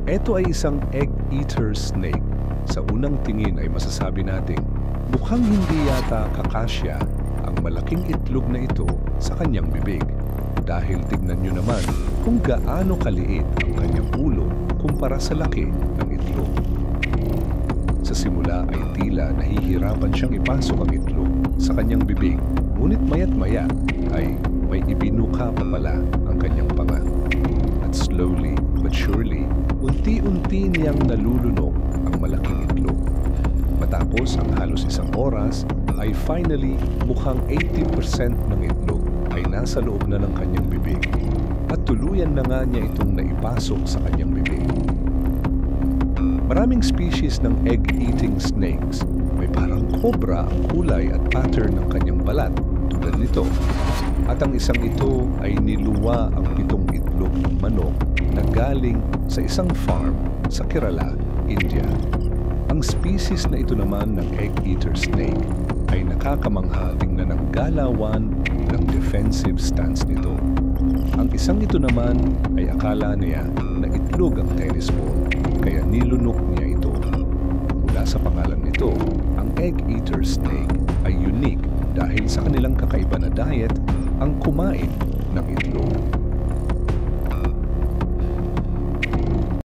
Ito ay isang egg-eater snake. Sa unang tingin ay masasabi nating mukhang hindi yata kakasya ang malaking itlog na ito sa kanyang bibig. Dahil tignan nyo naman kung gaano kaliit ang kanyang ulo kumpara sa laki ng itlog. Sa simula ay tila nahihirapan siyang ipasok ang itlog sa kanyang bibig, ngunit maya't maya ay may ibinuka pa pala ang kanyang panga. At slowly but surely, unti-unti niyang nalulunok ang malaking itlog. Matapos ang halos isang oras, ay finally mukhang 80% ng itlog ay nasa loob na ng kanyang bibig at tuluyan na nga niya itong naipasok sa kanyang bibig. Maraming species ng egg-eating snakes. May parang cobra ang kulay at pattern ng kanyang balat tulad nito. At ang isang ito ay niluwa ang 7 itlog ng manok na galing sa isang farm sa Kerala, India. Ang species na ito naman ng egg-eater snake ay nakakamangha tingnan ng galawan ng defensive stance nito. Ang isang ito naman ay akala niya na itlog ang tennis ball, kaya nilunok niya ito. Mula sa pangalan nito, ang egg-eater snake ay unique dahil sa kanilang kakaiba na diet ang kumain ng itlog.